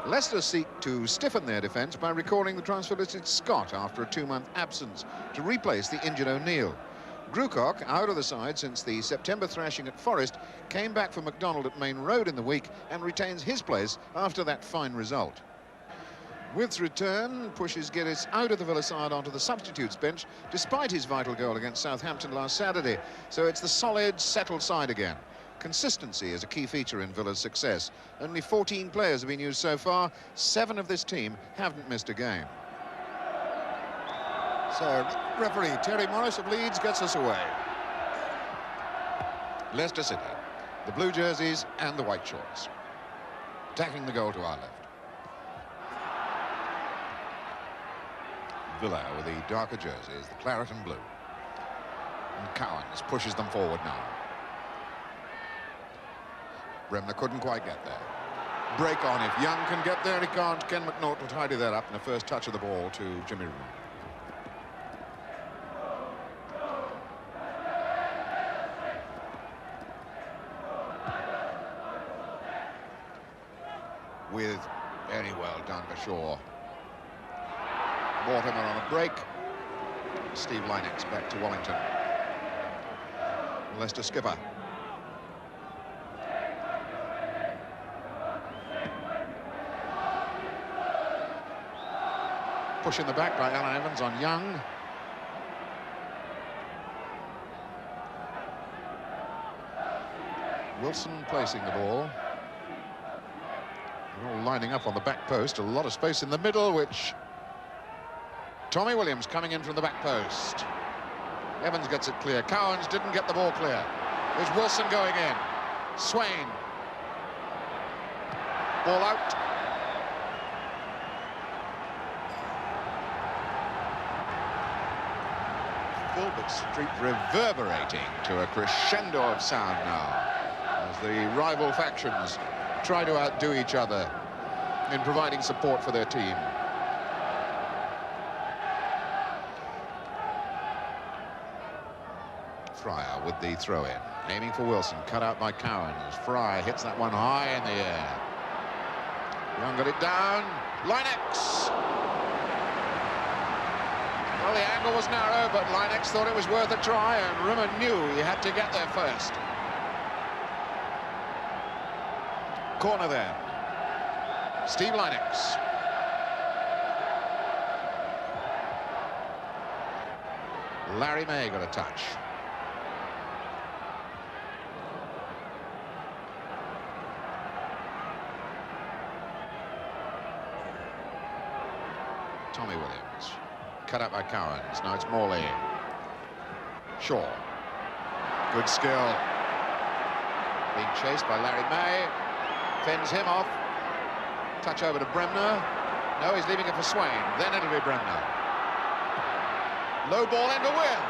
Leicester seek to stiffen their defence by recalling the transfer-listed Scott after a 2-month absence to replace the injured O'Neill. Grucock, out of the side since the September thrashing at Forest, came back for McDonald at Main Road in the week and retains his place after that fine result. With's return pushes Geddes out of the Villa side onto the substitutes bench, despite his vital goal against Southampton last Saturday. So it's the solid, settled side again. Consistency is a key feature in Villa's success. Only 14 players have been used so far. 7 of this team haven't missed a game. So, referee Terry Morris of Leeds gets us away. Leicester City, the blue jerseys and the white shorts. Attacking the goal to our left. Villa with the darker jerseys, the claret and blue. And Cowans pushes them forward now. Bremner couldn't quite get there. Break on if Young can get there. He can't. Ken McNaught will tidy that up in the first touch of the ball to Jimmy Rooney. With very well done for Shaw. Mortimer on a break. Steve Lynex back to Wellington. Leicester skipper. Push in the back by Alan Evans on Young. Wilson placing the ball. They're all lining up on the back post. A lot of space in the middle, which Tommy Williams coming in from the back post. Evans gets it clear. Cowans didn't get the ball clear. There's Wilson going in. Swain. Ball out. Filbert Street reverberating to a crescendo of sound now as the rival factions try to outdo each other in providing support for their team. Fryer with the throw-in, aiming for Wilson, cut out by Cowans. Fry hits that one high in the air. Young got it down. Lynex. Well, the angle was narrow, but Lynex thought it was worth a try, and Rimmer knew he had to get there first. Corner there. Steve Lynex. Larry May got a touch. Tommy Williams. Cut out by Cowans. Now it's Morley. Shaw. Good skill. Being chased by Larry May. Fends him off. Touch over to Bremner. No, he's leaving it for Swain. Then it'll be Bremner. Low ball into Will.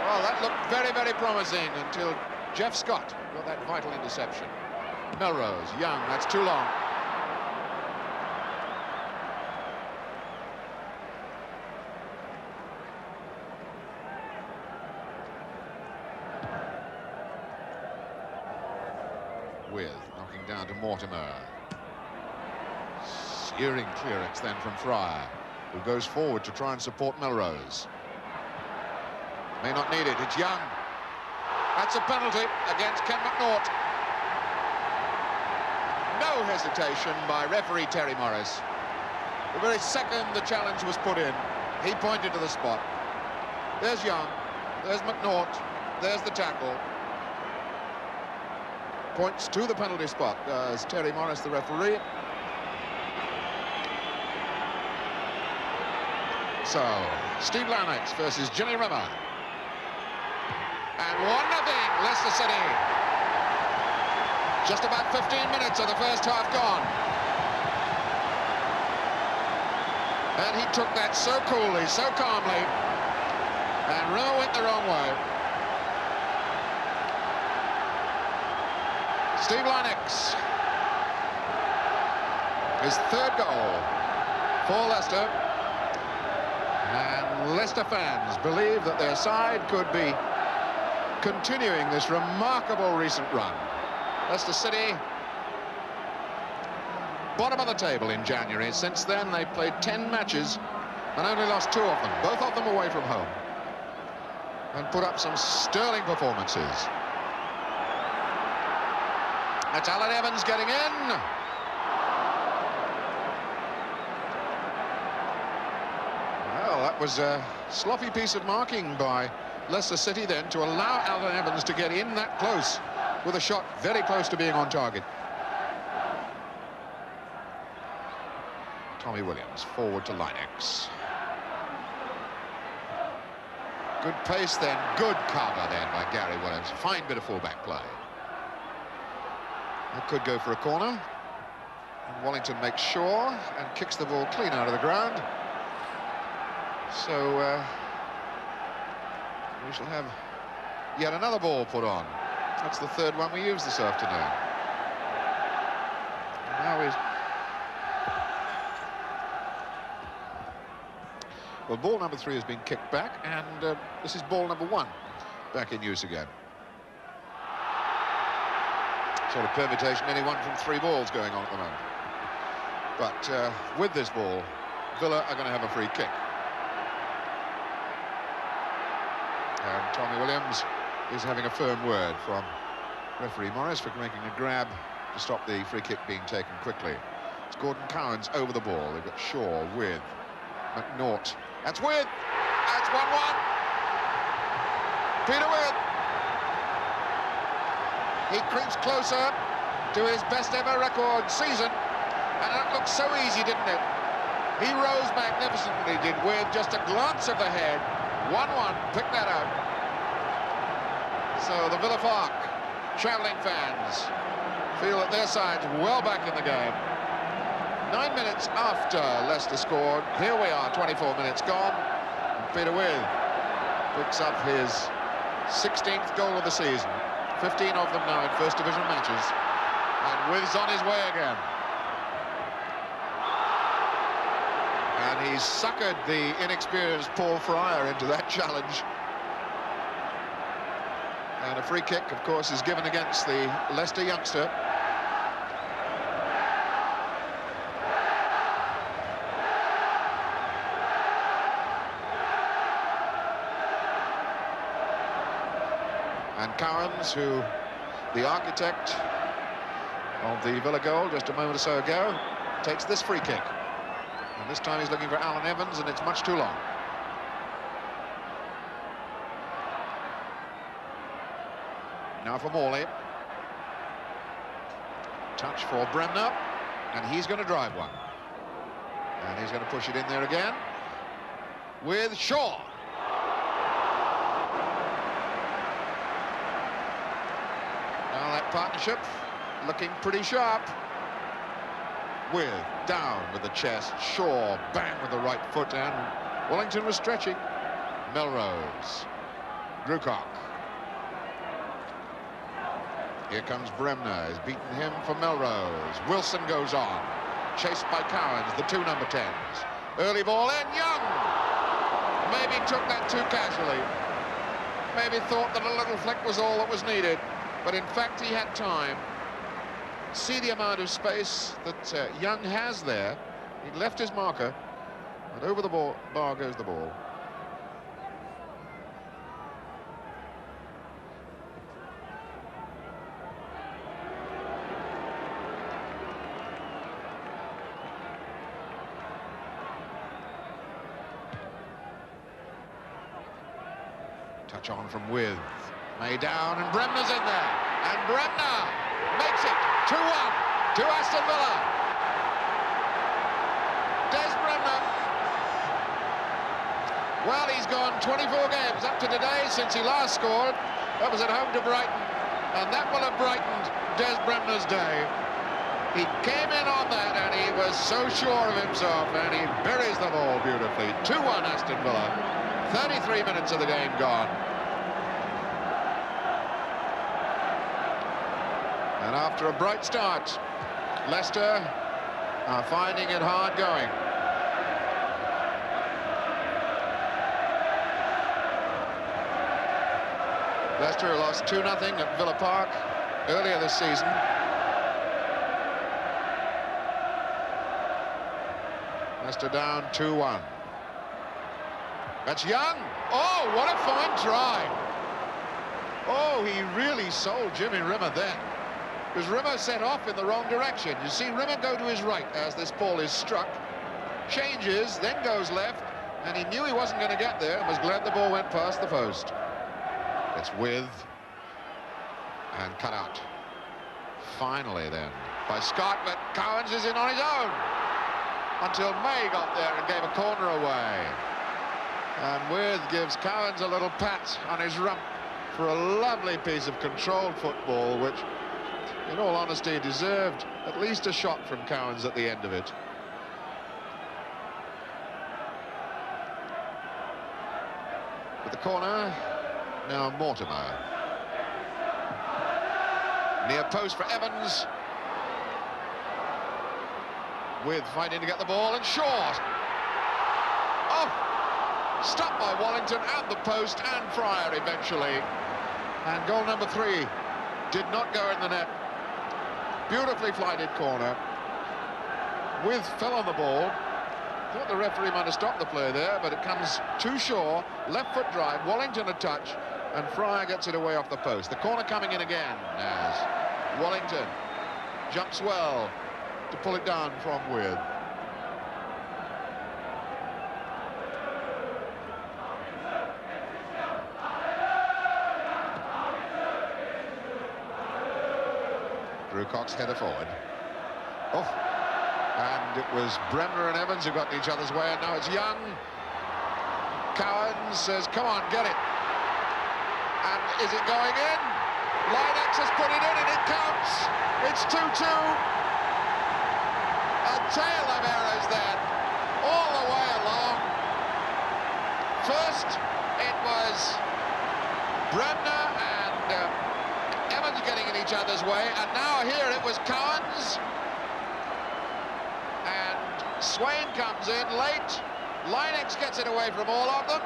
Well, that looked very, very promising until Jeff Scott got that vital interception. Melrose, Young, that's too long. With knocking down to Mortimer. Searing clearance then from Fryer, who goes forward to try and support Melrose. May not need it. It's Young. That's a penalty against Ken McNaught. No hesitation by referee Terry Morris. The very second the challenge was put in, he pointed to the spot. There's Young. There's McNaught. There's the tackle. Points to the penalty spot as Terry Morris, the referee. So, Steve Lynex versus Jimmy Rimmer. And 1-0, Leicester City. Just about 15 minutes of the first half gone. And he took that so coolly, so calmly. And Rimmer went the wrong way. Steve Lynex. His third goal for Leicester. And Leicester fans believe that their side could be continuing this remarkable recent run. Leicester City bottom of the table in January. Since then, they've played 10 matches and only lost 2 of them, both of them away from home, and put up some sterling performances. That's Alan Evans getting in. Well, that was a sloppy piece of marking by Leicester City then to allow Alan Evans to get in that close with a shot very close to being on target. Tommy Williams forward to Linex. Good pace then, good cover then by Gary Williams. Fine bit of fullback play. That could go for a corner. And Wallington makes sure and kicks the ball clean out of the ground. So we shall have yet another ball put on. That's the 3rd one we used this afternoon. And now he's... Well, ball number 3 has been kicked back, and this is ball number 1 back in use again. Sort of permutation, any one from 3 balls going on at the moment. But with this ball, Villa are going to have a free kick. And Tommy Williams is having a firm word from referee Morris for making a grab to stop the free kick being taken quickly. It's Gordon Cowans over the ball. They've got Shaw with McNaught. That's With. That's 1-1. Peter With. He creeps closer to his best ever record season, and that looked so easy, didn't it? He rose magnificently, did With, just a glance of the head. 1-1, pick that out. So the Villa Park travelling fans feel that their side's well back in the game. 9 minutes after Leicester scored, here we are, 24 minutes gone, and Peter With picks up his 16th goal of the season, 15 of them now in First Division matches, and With's on his way again. And he's suckered the inexperienced Paul Fryer into that challenge. And a free kick, of course, is given against the Leicester youngster. And Cowans, who the architect of the Villa goal just a moment or so ago, takes this free kick. And this time he's looking for Alan Evans, and it's much too long. Now for Morley. Touch for Bremner, and he's going to drive one. And he's going to push it in there again with Shaw. Now that partnership looking pretty sharp. With down with the chest, Shaw bang with the right foot, and Wallington was stretching. Melrose, Grucock. Here comes Bremner, he's beaten him for Melrose. Wilson goes on, chased by Cowans, the 2 number 10s. Early ball in, Young! Maybe took that too casually. Maybe thought that a little flick was all that was needed, but in fact he had time. See the amount of space that Young has there. He left his marker, and over the bar goes the ball. Touch on from With. May down, and Bremner's in there. And Bremner makes it 2-1 to Aston Villa. Des Bremner. Well, he's gone 24 games up to today since he last scored. That was at home to Brighton, and that will have brightened Des Bremner's day. He came in on that, and he was so sure of himself, and he buries the ball beautifully. 2-1 Aston Villa. 33 minutes of the game gone. And after a bright start, Leicester are finding it hard going. Leicester lost 2-0 at Villa Park earlier this season. Leicester down 2-1. That's Young. Oh, what a fine try. Oh, he really sold Jimmy Rimmer then, because Rimmer set off in the wrong direction. You see Rimmer go to his right as this ball is struck, changes, then goes left, and he knew he wasn't going to get there and was glad the ball went past the post. It's with and cut out. Finally then by Scott, but Cowans is in on his own until May got there and gave a corner away. And With gives Cowans a little pat on his rump for a lovely piece of controlled football, which, in all honesty, deserved at least a shot from Cowans at the end of it. With the corner, now Mortimer. Near post for Evans. With fighting to get the ball and short. Oh! Stopped by Wallington and the post and Fryer eventually. And goal number 3 did not go in the net. Beautifully flighted corner. With fell on the ball. Thought the referee might have stopped the play there, but it comes to shore. Left foot drive, Wallington a touch, and Fryer gets it away off the post. The corner coming in again as Wallington jumps well to pull it down from With. Drew Cox header forward. Oh, and it was Bremner and Evans who got in each other's way, and now it's Young. Cowans says, come on, get it. And is it going in? Linex has put it in and it counts. It's 2-2. A tale of errors then, all the way along. First, it was Bremner and Evans getting in each other's way, and now here it was Cowans. And Swain comes in late. Linex gets it away from all of them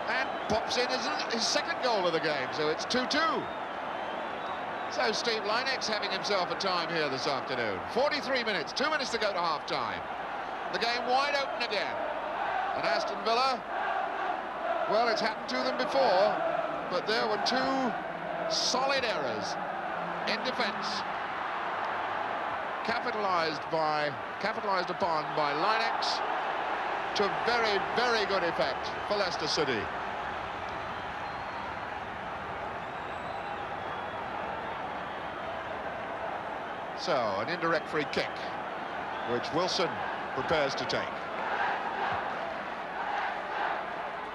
and pops in his second goal of the game, so it's 2-2. So Steve Linex having himself a time here this afternoon. 43 minutes, 2 minutes to go to half-time. The game wide open again. And Aston Villa, well, it's happened to them before, but there were 2 solid errors in defence, capitalised upon by Linex to very, very good effect for Leicester City. So, an indirect free kick, which Wilson prepares to take.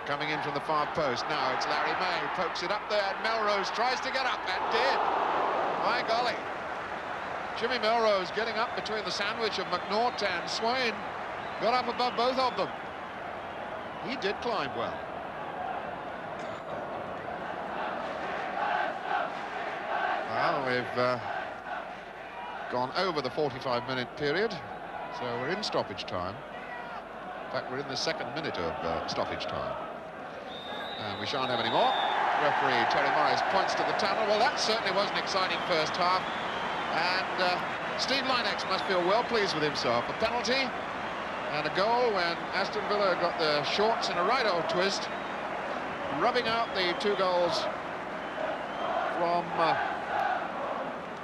Coming in from the far post, now it's Larry May, pokes it up there, and Melrose tries to get up, and did. My golly. Jimmy Melrose getting up between the sandwich of McNaught and Swain, got up above both of them. He did climb well. Well, we've gone over the 45-minute period, so we're in stoppage time. In fact, we're in the second minute of stoppage time. And we shan't have any more. Referee Terry Morris points to the tunnel. Well, that certainly was an exciting first half. And Steve Linex must feel well pleased with himself. A penalty and a goal when Aston Villa got their shorts in a right old twist, rubbing out the 2 goals from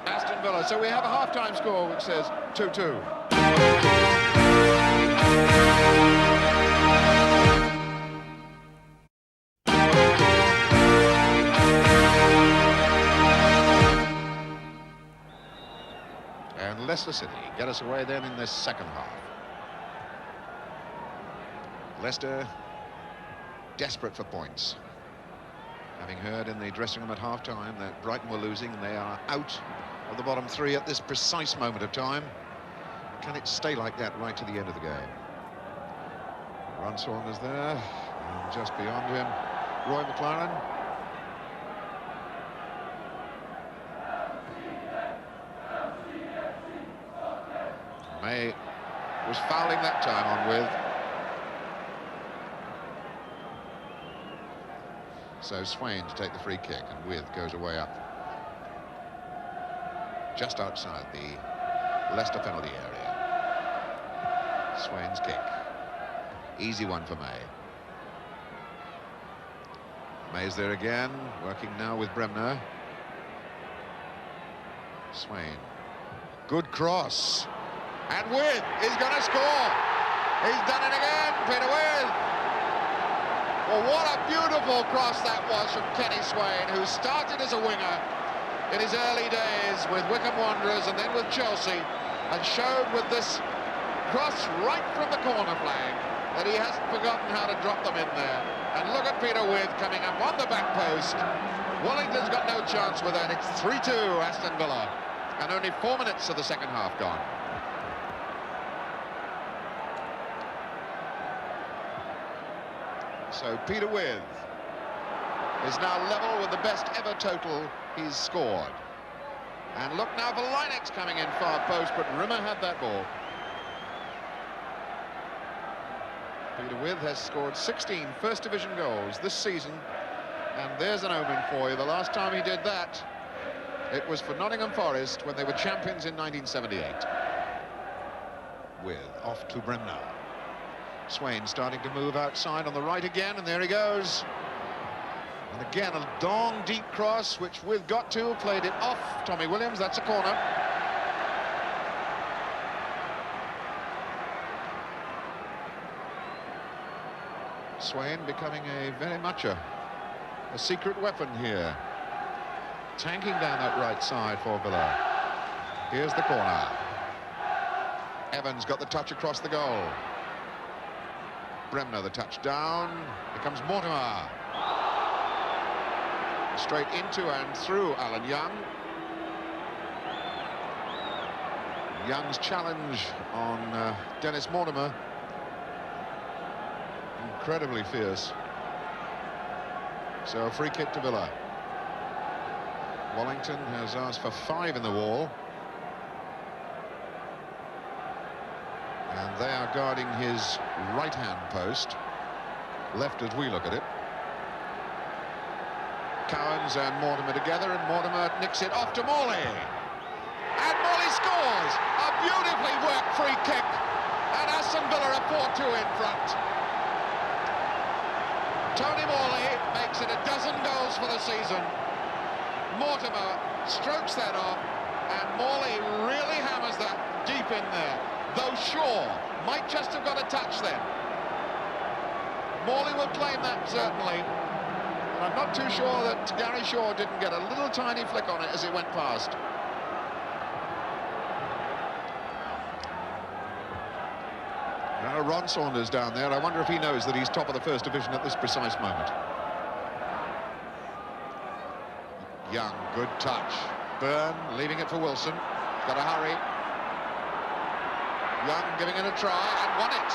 Aston Villa. So we have a half-time score which says 2-2. And Leicester City get us away then in this second half. Leicester desperate for points. Having heard in the dressing room at half-time that Brighton were losing, they are out of the bottom 3 at this precise moment of time. Can it stay like that right to the end of the game? Runsong is there, and just beyond him, Roy McLaren. May was fouling that time on With. So Swain to take the free kick, and With goes away up just outside the Leicester penalty area. Swain's kick. Easy one for May. May's there again, working now with Bremner. Swain. Good cross. And With is going to score. He's done it again, Peter With. Well, what a beautiful cross that was from Kenny Swain, who started as a winger in his early days with Wycombe Wanderers and then with Chelsea, and showed with this cross right from the corner flag that he hasn't forgotten how to drop them in there. And look at Peter With coming up on the back post. Wellington's got no chance with that. It's 3-2 Aston Villa, and only 4 minutes of the second half gone. So Peter With is now level with the best ever total he's scored. And look now for Linex coming in far post, but Rimmer had that ball. Peter With has scored 16 First Division goals this season, and there's an omen for you. The last time he did that, it was for Nottingham Forest when they were champions in 1978. With off to Bremner. Swain starting to move outside on the right again, and there he goes. And again, a long, deep cross, which With got to, played it off Tommy Williams. That's a corner. Swain becoming very much a secret weapon here. Tanking down that right side for Villa. Here's the corner. Evans got the touch across the goal. Bremner the touch down. Here comes Mortimer. Straight into and through Alan Young. Young's challenge on Dennis Mortimer. Incredibly fierce. So a free kick to Villa. Wellington has asked for 5 in the wall. And they are guarding his right-hand post. Left as we look at it. Cowans and Mortimer together, and Mortimer nicks it off to Morley. And Morley scores! A beautifully worked free kick. And Aston Villa are 4-2 in front. Tony Morley makes it 12 goals for the season. Mortimer strokes that off, and Morley really hammers that deep in there. Though Shaw might just have got a touch then. Morley will claim that, certainly. And I'm not too sure that Gary Shaw didn't get a little tiny flick on it as it went past. Now Ron Saunders down there. I wonder if he knows that he's top of the First Division at this precise moment. Young, good touch. Byrne leaving it for Wilson. Got to hurry. Young giving it a try and won it.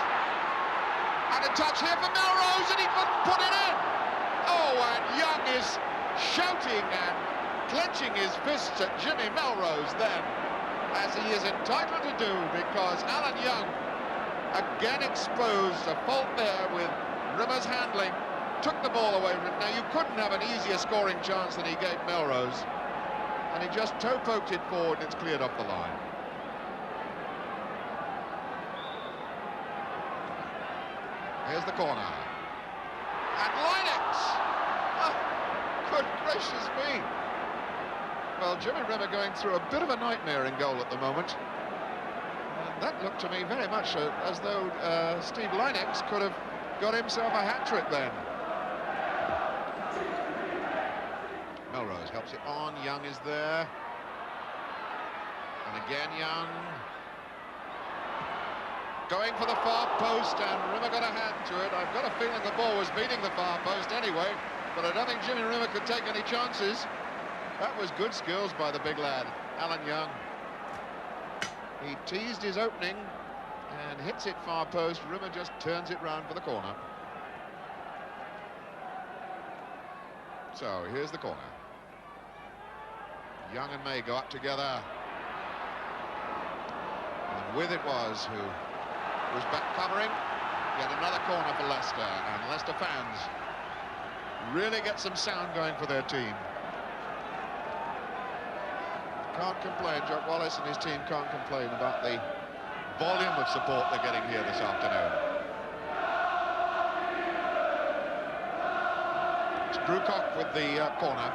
And a touch here for Melrose, and he couldn't put it in. Oh, and Young is shouting and clenching his fists at Jimmy Melrose then, as he is entitled to do, because Alan Young again exposed a fault there with Rimmer's handling, took the ball away from him. Now, you couldn't have an easier scoring chance than he gave Melrose, and he just toe-poked it forward, and it's cleared off the line. Here's the corner. And Linex! Oh, good gracious me! Well, Jimmy Rimmer going through a bit of a nightmare in goal at the moment. And that looked to me very much as though Steve Linex could have got himself a hat-trick then. Melrose helps it on. Young is there. And again Young. Going for the far post, and Rimmer got a hand to it. I've got a feeling the ball was beating the far post anyway, but I don't think Jimmy Rimmer could take any chances. That was good skills by the big lad, Alan Young. He teased his opening and hits it far post. Rimmer just turns it round for the corner. So here's the corner. Young and May go up together. And With it was who was back covering. Yet another corner for Leicester, and Leicester fans really get some sound going for their team. Can't complain. Jock Wallace and his team can't complain about the volume of support they're getting here this afternoon. Grucock with the corner.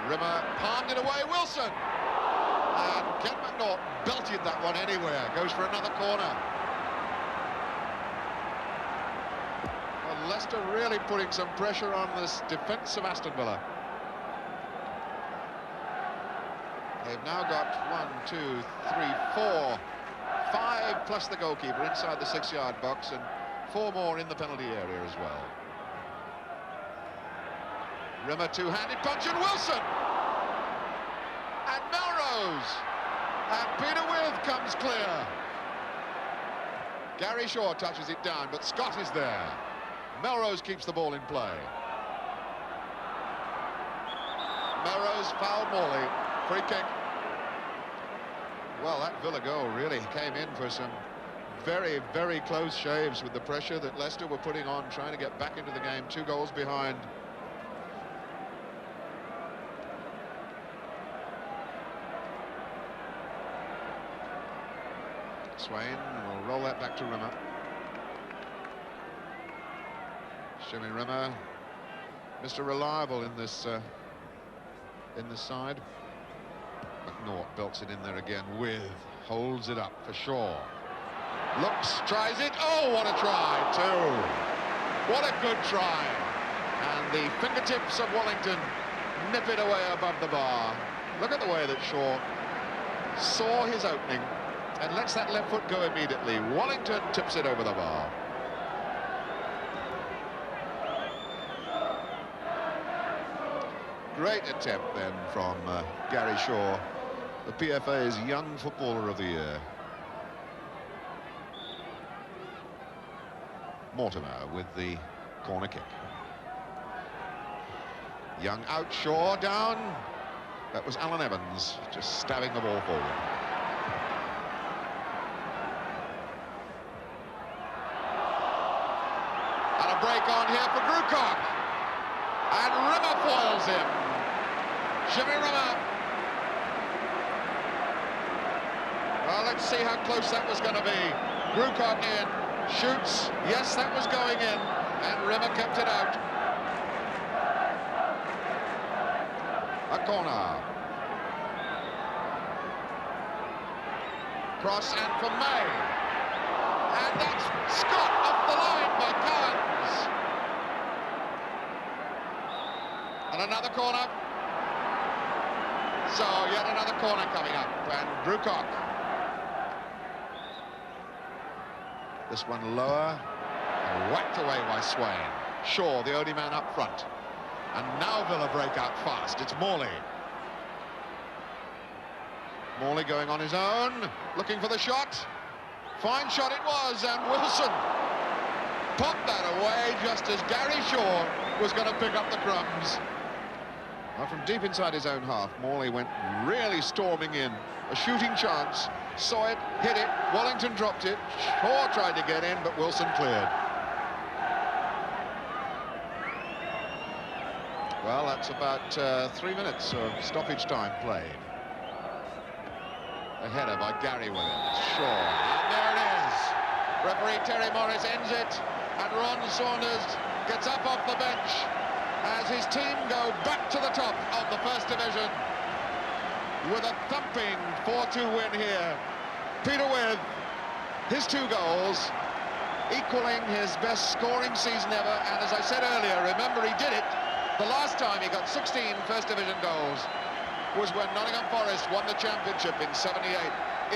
Rimmer palmed it away, Wilson! And Ken McNaught belted that one anywhere, goes for another corner. Well, Leicester really putting some pressure on this defence of Aston Villa. They've now got 1, 2, 3, 4, 5 plus the goalkeeper inside the 6-yard box, and 4 more in the penalty area as well. Rimmer two-handed punch, and Wilson! And Melrose! And Peter With comes clear. Gary Shaw touches it down, but Scott is there. Melrose keeps the ball in play. Melrose fouled Morley. Free kick. Well, that Villa goal really came in for some very, very close shaves with the pressure that Leicester were putting on, trying to get back into the game. 2 goals behind. Swain will roll that back to Rimmer. Jimmy Rimmer, Mr. Reliable in this side. McNaught belts it in there again. With holds it up for Shaw. Looks, tries it. Oh, what a try, too. What a good try. And the fingertips of Wellington nip it away above the bar. Look at the way that Shaw saw his opening and lets that left foot go immediately. Wellington tips it over the bar. Great attempt then from Gary Shaw, the PFA's Young Footballer of the Year. Mortimer with the corner kick. Young out, Shaw down. That was Alan Evans just stabbing the ball forward. And a break on here for Grucock. And Rimmer foils him. Jimmy Rimmer. Well, let's see how close that was going to be. Grucock in, shoots. Yes, that was going in. And Rimmer kept it out. A corner. Cross and for May. And that's Scott off the line by Collins. And another corner. So yet another corner coming up. And Grucock. This one lower. And whacked away by Swain. Shaw, the only man up front. And now Villa break out fast. It's Morley. Morley going on his own, looking for the shot. Fine shot it was, and Wilson popped that away just as Gary Shaw was going to pick up the crumbs. Well, from deep inside his own half, Morley went really storming in. A shooting chance, saw it, hit it, Wellington dropped it. Shaw tried to get in, but Wilson cleared. Well, that's about 3 minutes of stoppage time played. A header by Gary with it. Shaw. And there it is. Referee Terry Morris ends it. And Ron Saunders gets up off the bench as his team go back to the top of the First Division with a thumping 4-2 win here. Peter With his 2 goals, equaling his best scoring season ever. And as I said earlier, remember he did it the last time he got 16 First Division goals was when Nottingham Forest won the championship in '78.